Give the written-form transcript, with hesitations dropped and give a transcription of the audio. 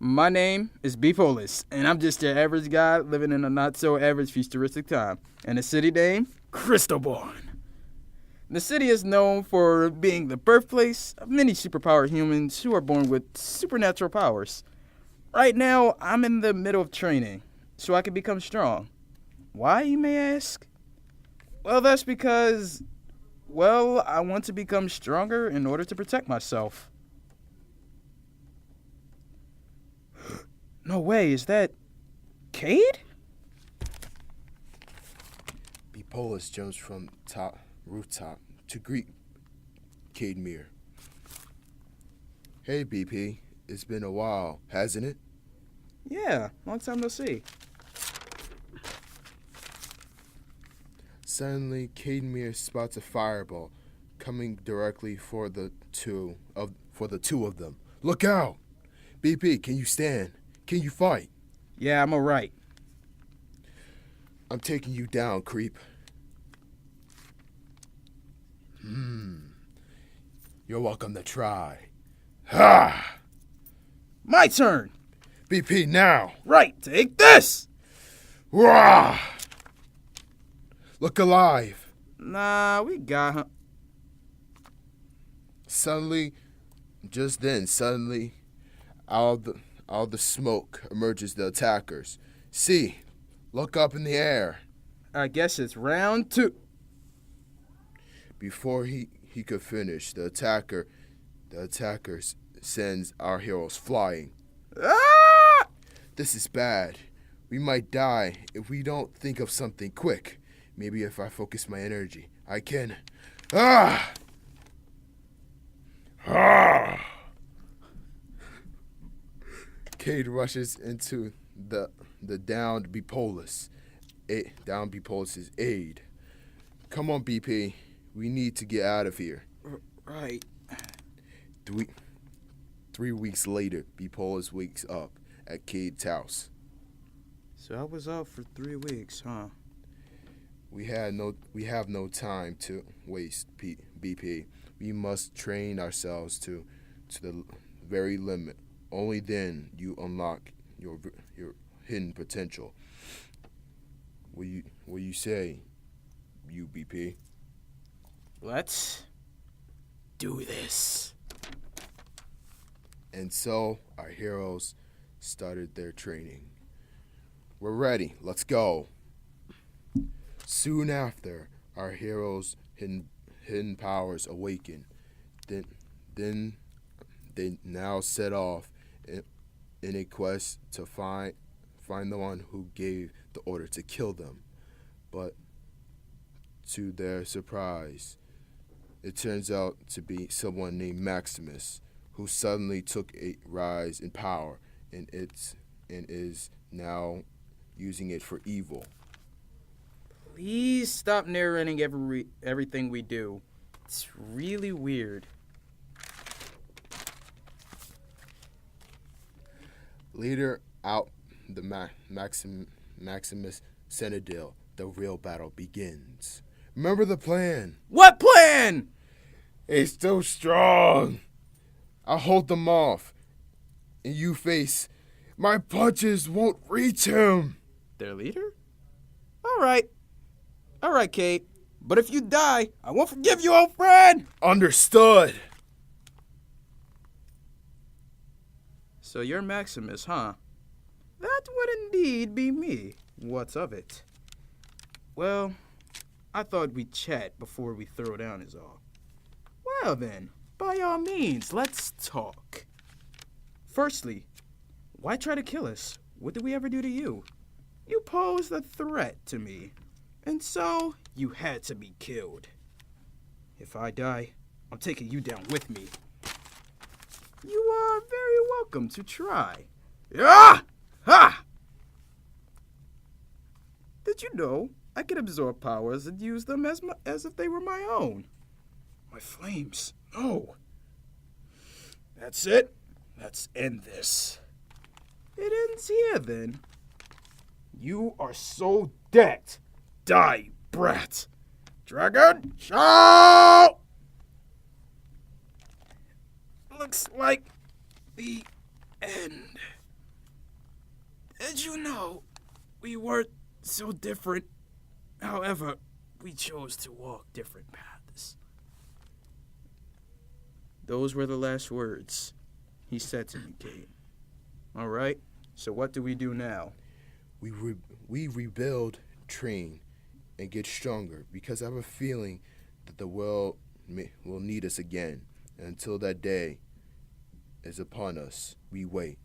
My name is Bepollous, and I'm just your average guy living in a not-so-average futuristic time. And the city name? Crystalborn. The city is known for being the birthplace of many superpowered humans who are born with supernatural powers. Right now, I'm in the middle of training, so I can become strong. Why, you may ask? Well, that's because, I want to become stronger in order to protect myself. No way, is that Cade? Bepollous jumps from top rooftop to greet Cade Mere. Hey, BP. It's been a while, hasn't it? Yeah, long time no see. Suddenly, Cade Mere spots a fireball coming directly for the two of them. Look out! BP, can you stand? Can you fight? Yeah, I'm alright. I'm taking you down, creep. You're welcome to try. Ha! My turn! BP, now! Right, take this! Rah! Look alive. Nah, we got him. Suddenly, out of the smoke emerges the attackers. See, look up in the air. I guess it's round 2. Before he could finish, the attacker sends our heroes flying. Ah! This is bad. We might die if we don't think of something quick. Maybe if I focus my energy, I can. Ah! Ah! Cade rushes into the downed Bepollous. Down Bepollous' aid. Come on, BP. We need to get out of here. Right. 3 weeks later, Bepollous wakes up at Cade's house. So I was out for 3 weeks, huh? We have no time to waste, BP. We must train ourselves to the very limit. Only then you unlock your hidden potential. What you say, you BP? Let's do this. And so our heroes started their training. We're ready. Let's go. Soon after, our heroes' hidden powers awaken. Then they now set off in a quest to find the one who gave the order to kill them. But to their surprise, it turns out to be someone named Maximus, who suddenly took a rise in power and is now using it for evil. Please stop narrating everything we do. It's really weird. Later out the Maximus Citadel, the real battle begins. Remember the plan. What plan? It's still strong. I'll hold them off. And you face, my punches won't reach him. Their leader? All right, Kate. But if you die, I won't forgive you, old friend. Understood. So you're Maximus, huh? That would indeed be me. What's of it? Well, I thought we'd chat before we throw down is all. Well then, by all means, let's talk. Firstly, why try to kill us? What did we ever do to you? You posed a threat to me, and so you had to be killed. If I die, I'm taking you down with me. You are very welcome to try. Ah! Ha! Did you know I can absorb powers and use them as if they were my own? My flames. No. That's it. Let's end this. It ends here, then. You are so dead. Die, brat. Dragon, shout! Looks like the end. As you know, we weren't so different. However, we chose to walk different paths. Those were the last words he said to me, Kate. All right, so what do we do now? We rebuild, train, and get stronger because I have a feeling that the world will need us again. And until that day is upon us, we wait.